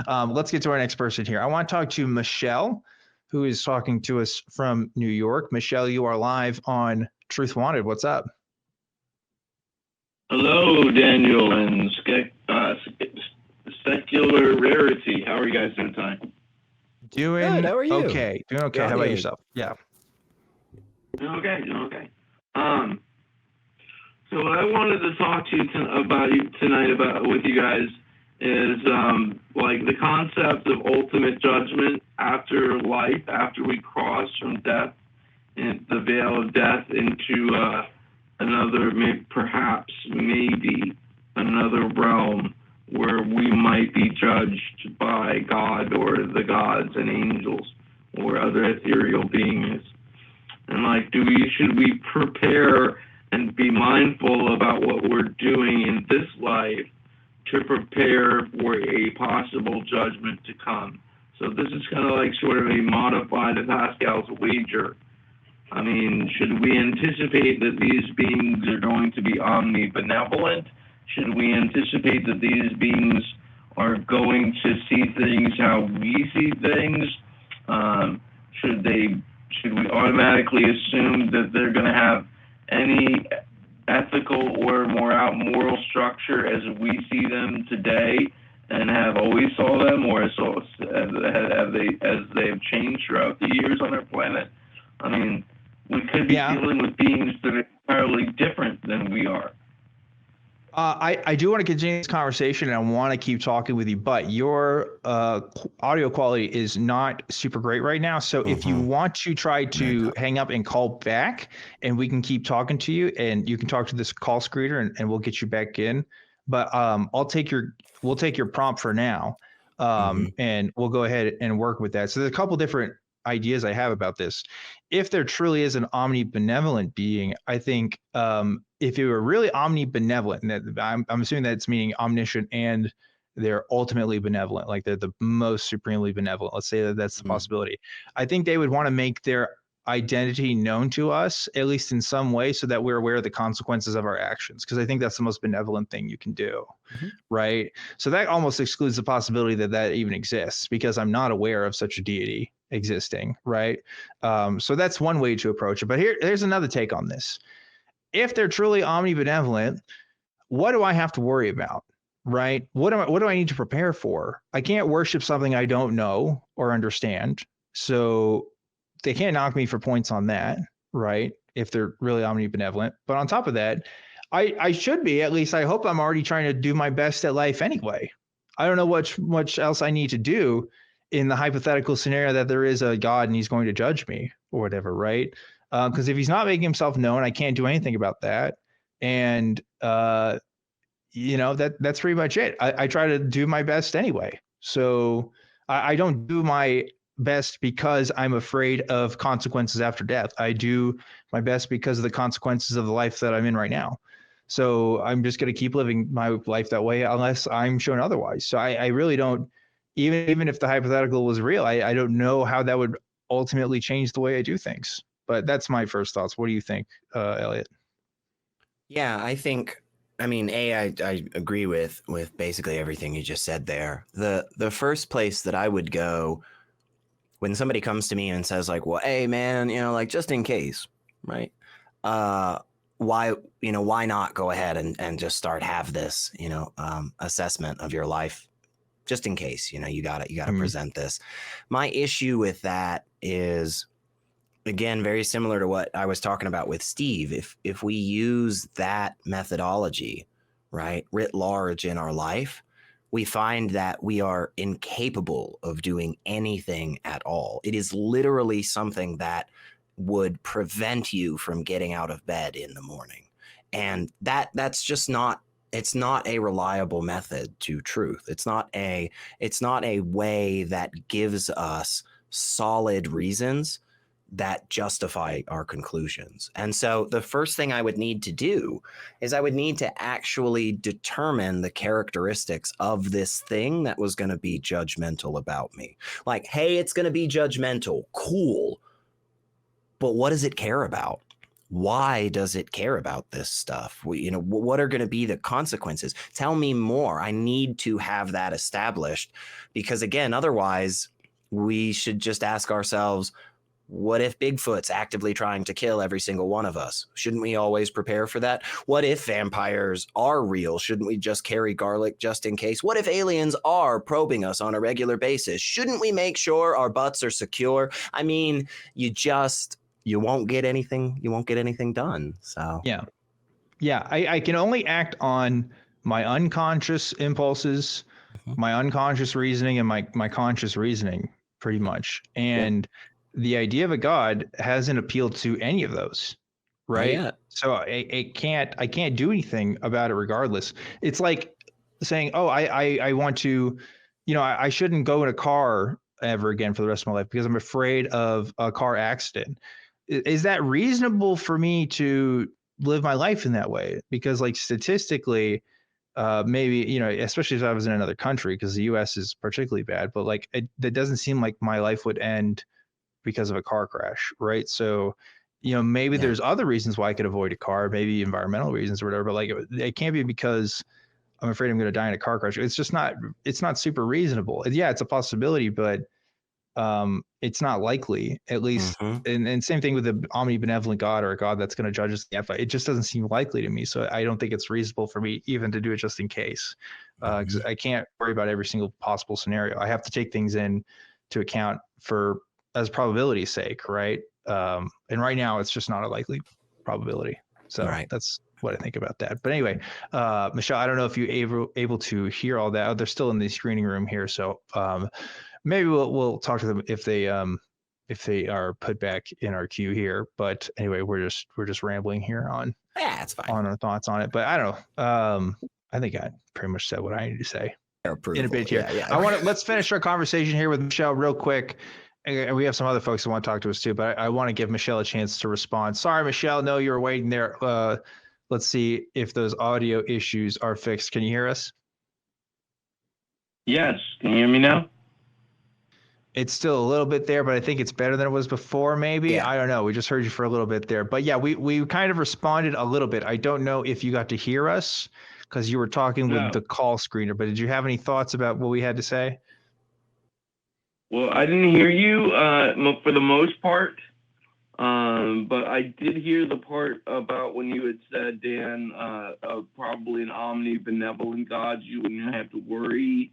Let's get to our next person here. I want to talk to Michelle, who is talking to us from New York. Michelle, you are live on Truth Wanted. What's up? Hello, Daniel and Secular Rarity. How are you guys doing tonight? Doing good. How are you? Okay. Doing okay. How about yourself? Yeah. Doing okay. So what I wanted to talk to you tonight with you guys is like the concept of ultimate judgment after life, after we cross from death and the veil of death into another, maybe another realm where we might be judged by God or the gods and angels or other ethereal beings. And like, should we prepare and be mindful about what we're doing in this life to prepare for a possible judgment to come? So this is kind of like sort of a modified of Pascal's wager. I mean, should we anticipate that these beings are going to be omnibenevolent? Should we anticipate that these beings are going to see things how we see things? Should we automatically assume that they're going to have any ethical or moral structure as we see them today and have always saw them, or as they have changed throughout the years on our planet? I mean, we could be dealing with beings that are entirely different than we are. I do want to continue this conversation, and I want to keep talking with you, but your audio quality is not super great right now. So if you want to try to hang up and call back, and we can keep talking to you, and you can talk to this call screener, and we'll get you back in. But we'll take your prompt for now, and we'll go ahead and work with that. So there's a couple different ideas I have about this. If there truly is an omnibenevolent being, I think if it were really omnibenevolent, and I'm assuming that's meaning omniscient and they're ultimately benevolent, like they're the most supremely benevolent. Let's say that that's the possibility. I think they would want to make their identity known to us, at least in some way, so that we're aware of the consequences of our actions. Because I think that's the most benevolent thing you can do, right? So that almost excludes the possibility that that even exists, because I'm not aware of such a deity existing, right? So that's one way to approach it. But here's another take on this. If they're truly omnibenevolent, what do I have to worry about, right? What do I need to prepare for? I can't worship something I don't know or understand. So they can't knock me for points on that, right? If they're really omnibenevolent. But on top of that, I should be, at least I hope I'm already trying to do my best at life anyway. I don't know what much else I need to do in the hypothetical scenario that there is a God and he's going to judge me or whatever, right? Because if he's not making himself known, I can't do anything about that. And that's pretty much it. I try to do my best anyway. So I don't do my best because I'm afraid of consequences after death. I do my best because of the consequences of the life that I'm in right now. So I'm just going to keep living my life that way unless I'm shown otherwise. So I really don't, even if the hypothetical was real, I don't know how that would ultimately change the way I do things. But that's my first thoughts. What do you think, Elliot? Yeah, I agree with basically everything you just said there. The first place that I would go when somebody comes to me and says like, well, hey man, like just in case, right? Why not go ahead and just have this, assessment of your life just in case, you gotta present this. My issue with that is, again, very similar to what I was talking about with Steve. If we use that methodology, right, writ large in our life, we find that we are incapable of doing anything at all. It is literally something that would prevent you from getting out of bed in the morning. And that's just not, it's not a reliable method to truth. It's not a way that gives us solid reasons that justify our conclusions. And so the first thing I would need to do is I would need to actually determine the characteristics of this thing that was going to be judgmental about me. Like, hey, it's going to be judgmental. Cool. But what does it care about? Why does it care about this stuff? What are going to be the consequences? Tell me more. I need to have that established, because again, otherwise we should just ask ourselves, what if Bigfoot's actively trying to kill every single one of us? Shouldn't we always prepare for that? What if vampires are real? Shouldn't we just carry garlic just in case? What if aliens are probing us on a regular basis? Shouldn't we make sure our butts are secure? I mean, you won't get anything done. So Yeah. I can only act on my unconscious impulses, my unconscious reasoning, and my conscious reasoning, pretty much. And the idea of a God hasn't appealed to any of those, right? So I can't do anything about it regardless. It's like saying, oh, I want to, I shouldn't go in a car ever again for the rest of my life because I'm afraid of a car accident. Is that reasonable for me to live my life in that way? Because like statistically, maybe, especially if I was in another country, because the US is particularly bad, but like that doesn't seem like my life would end because of a car crash, right? So, maybe there's other reasons why I could avoid a car, maybe environmental reasons or whatever, but like it can't be because I'm afraid I'm going to die in a car crash. It's not super reasonable. Yeah, it's a possibility, but it's not likely, at least. And same thing with the omnibenevolent God, or a God that's going to judge us. It just doesn't seem likely to me. So I don't think it's reasonable for me even to do it just in case, because I can't worry about every single possible scenario. I have to take things in to account for as probability's sake, right? And right now it's just not a likely probability. So that's what I think about that. But anyway, Michelle, I don't know if you're able to hear all that. They're still in the screening room here, so maybe we'll talk to them if they are put back in our queue here. But anyway, we're just rambling here on it's fine. on our thoughts on it. But I don't know. I think I pretty much said what I need to say in a bit here. Let's finish our conversation here with Michelle real quick. And we have some other folks who want to talk to us too, but I want to give Michelle a chance to respond. Sorry, Michelle. No, you were waiting there. Let's see if those audio issues are fixed. Can you hear us? Yes. Can you hear me now? It's still a little bit there, but I think it's better than it was before, maybe. Yeah. I don't know. We just heard you for a little bit there. But yeah, we kind of responded a little bit. I don't know if you got to hear us because you were talking with the call screener, but did you have any thoughts about what we had to say? Well, I didn't hear you for the most part, but I did hear the part about when you had said, Dan, probably an omnibenevolent God, you wouldn't have to worry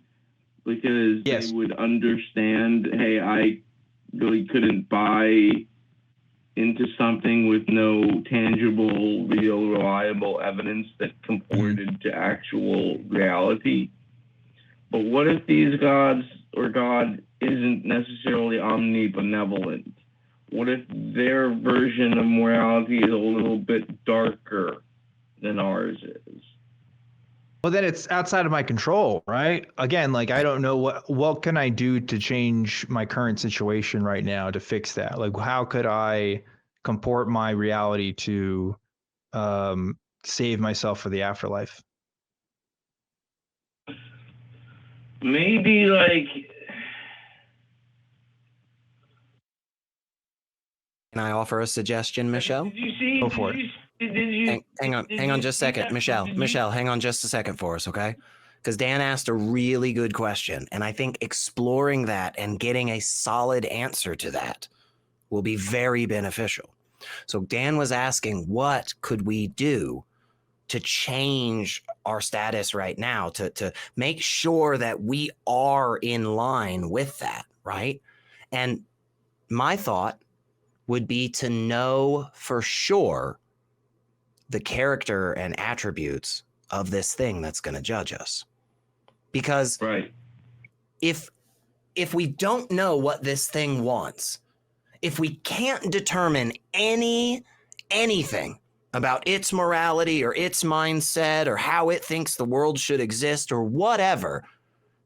because they would understand, hey, I really couldn't buy into something with no tangible, real, reliable evidence that comported to actual reality. But what if these gods or God isn't necessarily omnibenevolent? What if their version of morality is a little bit darker than ours is? Well, then it's outside of my control, right? Again, like I don't know what can I do to change my current situation right now to fix that? Like how could I comport my reality to save myself for the afterlife? Maybe like... Can I offer a suggestion, Michelle? Did you see? Go for it. Hang on just a second. Michelle, hang on just a second for us, okay? Because Dan asked a really good question, and I think exploring that and getting a solid answer to that will be very beneficial. So Dan was asking, what could we do to change our status right now, to make sure that we are in line with that, right? And my thought would be to know for sure the character and attributes of this thing that's going to judge us. Because if we don't know what this thing wants, if we can't determine anything about its morality or its mindset or how it thinks the world should exist or whatever,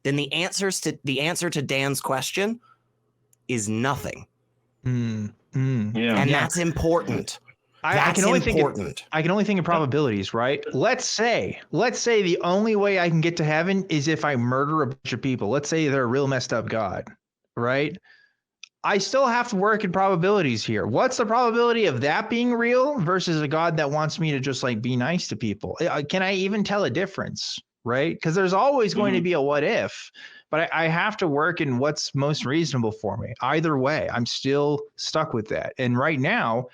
then the answer to Dan's question is nothing. And that's important. I can only think in probabilities, right? Let's say the only way I can get to heaven is if I murder a bunch of people. Let's say they're a real messed up God, right? I still have to work in probabilities here. What's the probability of that being real versus a God that wants me to just like be nice to people? Can I even tell a difference? Right? Because there's always going to be a what if, but I have to work in what's most reasonable for me. Either way, I'm still stuck with that. And right now,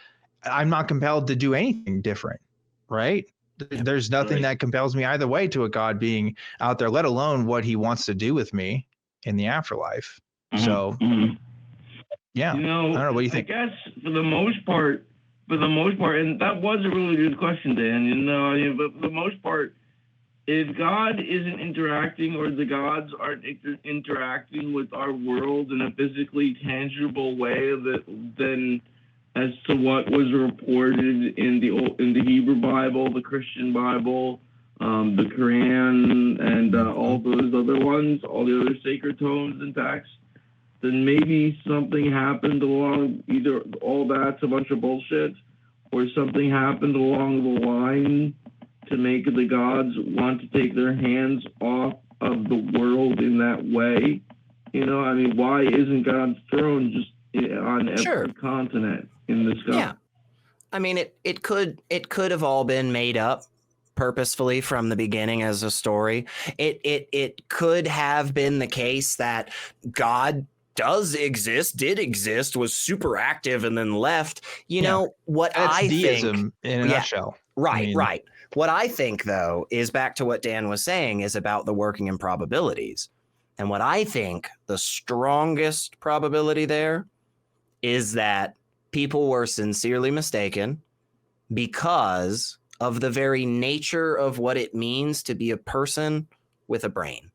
I'm not compelled to do anything different. Right? There's nothing that compels me either way to a God being out there, let alone what he wants to do with me in the afterlife. So. Yeah. You know, I don't know. What do you think? I guess for the most part, and that was a really good question, Dan. You know, I mean, but for the most part, if God isn't interacting or the gods aren't interacting with our world in a physically tangible way, then as to what was reported in the Hebrew Bible, the Christian Bible, the Quran, and all those other ones, all the other sacred tomes and texts, then maybe something happened along, either all that's a bunch of bullshit, or something happened along the line to make the gods want to take their hands off of the world in that way. You know, I mean, why isn't God's throne just on every continent in the sky? Yeah. I mean, it could have all been made up purposefully from the beginning as a story. It could have been the case that God did exist, was super active, and then left. You know what? That's I deism think in a nutshell. Right. What I think, though, is back to what Dan was saying, is about the working in probabilities. And what I think the strongest probability there is that people were sincerely mistaken because of the very nature of what it means to be a person with a brain.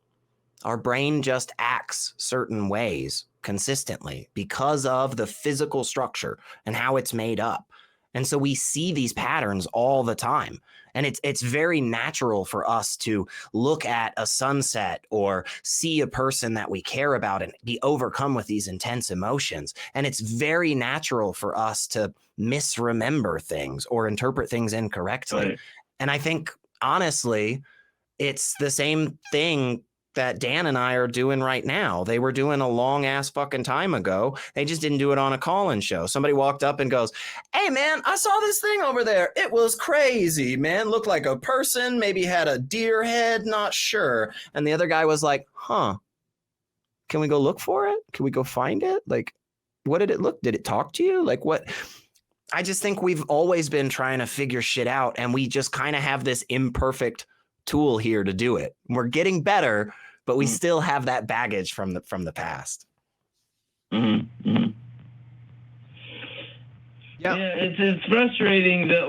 Our brain just acts certain ways consistently because of the physical structure and how it's made up. And so we see these patterns all the time. And it's very natural for us to look at a sunset or see a person that we care about and be overcome with these intense emotions. And it's very natural for us to misremember things or interpret things incorrectly. Right. And I think, honestly, it's the same thing that Dan and I are doing right now. They were doing a long ass fucking time ago. They just didn't do it on a call-in show. Somebody walked up and goes, "Hey man, I saw this thing over there. It was crazy, man. Looked like a person, maybe had a deer head, not sure." And the other guy was like, "Huh, can we go look for it? Can we go find it? Like, what did it look? Did it talk to you? Like what?" I just think we've always been trying to figure shit out, and we just kind of have this imperfect tool here to do it. We're getting better, but we still have that baggage from the past. Yeah, it's frustrating that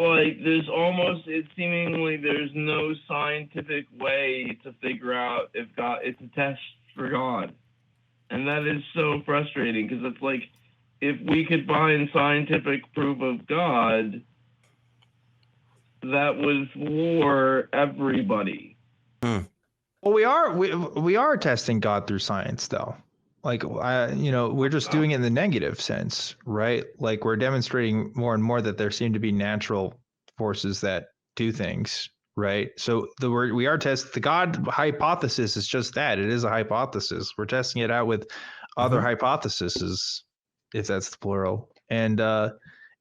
there's no scientific way to figure out if it's a test for God, and that is so frustrating because it's like if we could find scientific proof of God, that was for everybody. Well, we are testing God through science, though. Like, we're just doing it in the negative sense, right? Like, we're demonstrating more and more that there seem to be natural forces that do things, right? So we are testing the God hypothesis is just that. It is a hypothesis. We're testing it out with other hypotheses, if that's the plural, and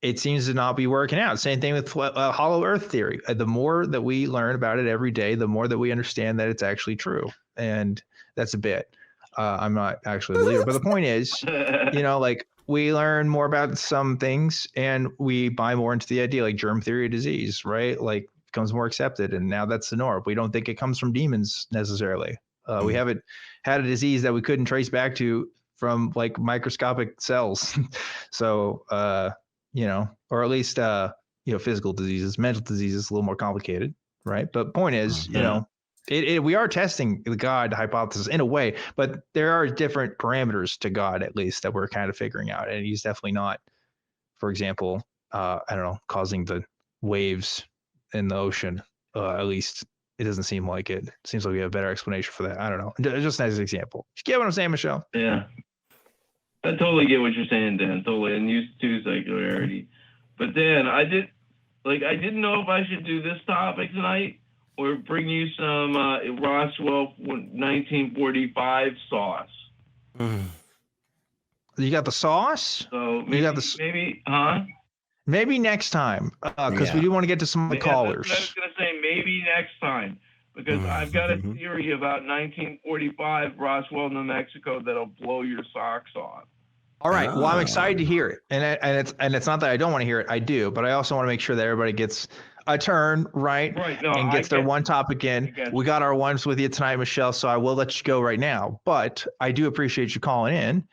it seems to not be working out. Same thing with hollow earth theory. The more that we learn about it every day, the more that we understand that it's actually true. And that's a bit. I'm not actually a believer. But the point is, like we learn more about some things and we buy more into the idea, like germ theory of disease, right? Like becomes more accepted. And now that's the norm. We don't think it comes from demons necessarily. We haven't had a disease that we couldn't trace back to from like microscopic cells. So, or at least, physical diseases. Mental diseases, a little more complicated, right? But point is, we are testing the God hypothesis in a way, but there are different parameters to God, at least, that we're kind of figuring out. And he's definitely not, for example, causing the waves in the ocean. At least it doesn't seem like it. It seems like we have a better explanation for that. I don't know. Just as an example. You get what I'm saying, Michelle? Yeah. I totally get what you're saying, Dan. Totally, and used to secularity. But Dan, I didn't know if I should do this topic tonight or bring you some Roswell 1945 sauce. You got the sauce. So maybe, You got the maybe next time, because we do want to get to some of the callers. That's what I was gonna say. Maybe next time, because I've got a theory about 1945 Roswell, New Mexico, that'll blow your socks off. All right. Well, I'm excited to hear it, and it's not that I don't want to hear it. I do, but I also want to make sure that everybody gets a turn, right? Right. No, and gets their one topic in. We got our ones with you tonight, Michelle. So I will let you go right now, but I do appreciate you calling in.